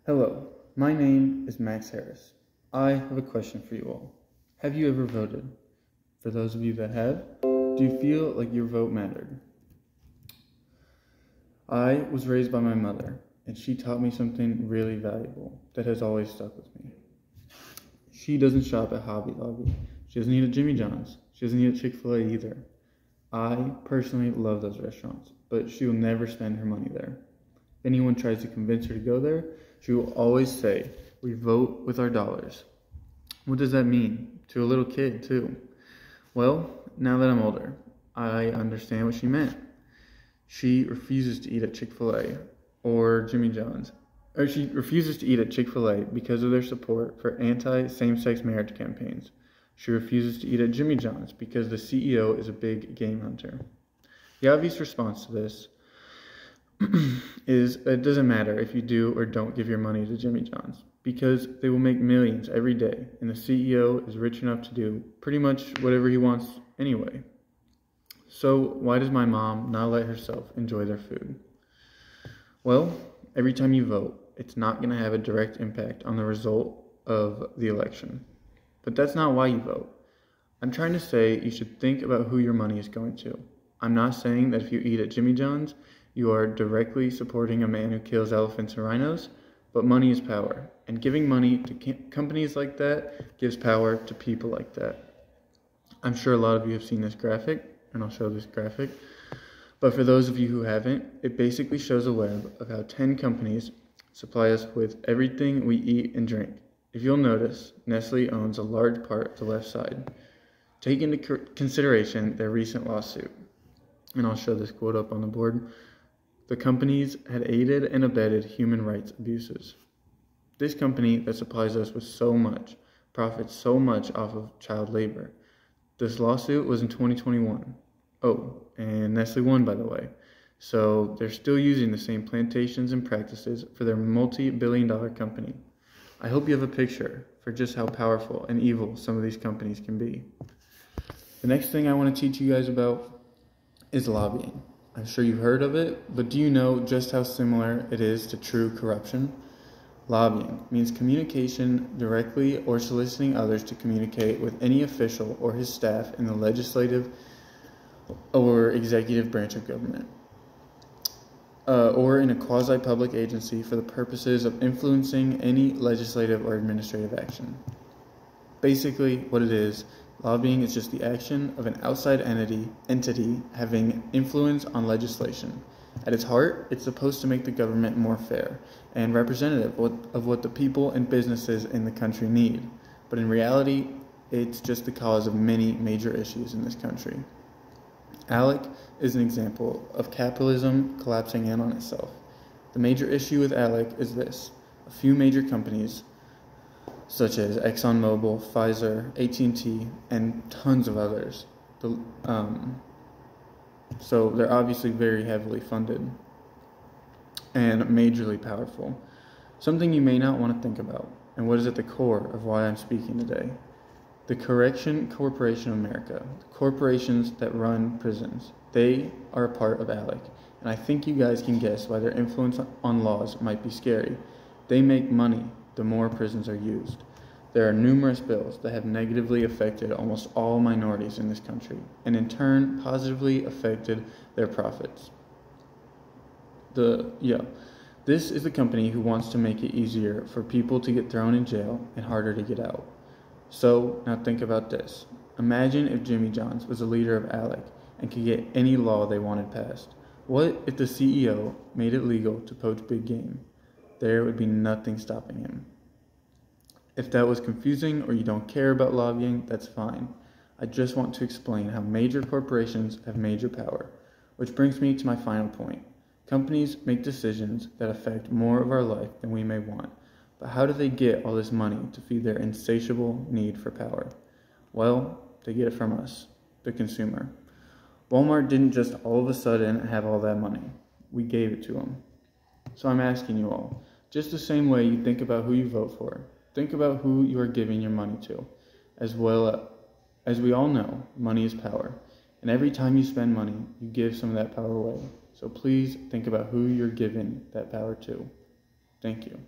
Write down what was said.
Hello, my name is Max Harris. I have a question for you all. Have you ever voted? For those of you that have, do you feel like your vote mattered? I was raised by my mother, and she taught me something really valuable that has always stuck with me. She doesn't shop at Hobby Lobby. She doesn't eat at Jimmy John's. She doesn't eat at Chick-fil-A either. I personally love those restaurants, but she will never spend her money there. If anyone tries to convince her to go there, she will always say, "We vote with our dollars." What does that mean? To a little kid, too. Well, now that I'm older, I understand what she meant. She refuses to eat at Chick-fil-A or Jimmy John's. Or she refuses to eat at Chick-fil-A because of their support for anti-same-sex marriage campaigns. She refuses to eat at Jimmy John's because the CEO is a big game hunter. The obvious response to this is it doesn't matter if you do or don't give your money to Jimmy John's because they will make millions every day and the CEO is rich enough to do pretty much whatever he wants anyway. So why does my mom not let herself enjoy their food? Well, every time you vote, it's not going to have a direct impact on the result of the election. But that's not why you vote. I'm trying to say you should think about who your money is going to. I'm not saying that if you eat at Jimmy John's, you are directly supporting a man who kills elephants and rhinos, but money is power. And giving money to companies like that gives power to people like that. I'm sure a lot of you have seen this graphic, and I'll show this graphic. But for those of you who haven't, it basically shows a web of how 10 companies supply us with everything we eat and drink. If you'll notice, Nestle owns a large part of the left side. Take into consideration their recent lawsuit. And I'll show this quote up on the board. The companies had aided and abetted human rights abuses. This company that supplies us with so much profits so much off of child labor. This lawsuit was in 2021. Oh, and Nestle won, by the way. So they're still using the same plantations and practices for their multi-billion-dollar company. I hope you have a picture for just how powerful and evil some of these companies can be. The next thing I want to teach you guys about is lobbying. I'm sure you've heard of it, but do you know just how similar it is to true corruption? Lobbying means communication directly or soliciting others to communicate with any official or his staff in the legislative or executive branch of government, or in a quasi-public agency for the purposes of influencing any legislative or administrative action. Basically, what it is, lobbying is just the action of an outside entity having influence on legislation. At its heart, it's supposed to make the government more fair and representative of what the people and businesses in the country need. But in reality, it's just the cause of many major issues in this country. ALEC is an example of capitalism collapsing in on itself. The major issue with ALEC is this. A few major companies, such as ExxonMobil, Pfizer, AT&T, and tons of others, so they're obviously very heavily funded and majorly powerful. Something you may not want to think about, and what is at the core of why I'm speaking today. The Correction Corporation of America, the corporations that run prisons, they are a part of ALEC, and I think you guys can guess why their influence on laws might be scary. They make money the more prisons are used. There are numerous bills that have negatively affected almost all minorities in this country, and in turn positively affected their profits. This is the company who wants to make it easier for people to get thrown in jail and harder to get out. So, now think about this. Imagine if Jimmy John's was the leader of ALEC and could get any law they wanted passed. What if the CEO made it legal to poach big game? There would be nothing stopping him. If that was confusing or you don't care about lobbying, that's fine. I just want to explain how major corporations have major power, which brings me to my final point. Companies make decisions that affect more of our life than we may want. But how do they get all this money to feed their insatiable need for power? Well, they get it from us, the consumer. Walmart didn't just all of a sudden have all that money. We gave it to them. So I'm asking you all, just the same way you think about who you vote for, think about who you are giving your money to. As well as we all know, money is power. And every time you spend money, you give some of that power away. So please think about who you're giving that power to. Thank you.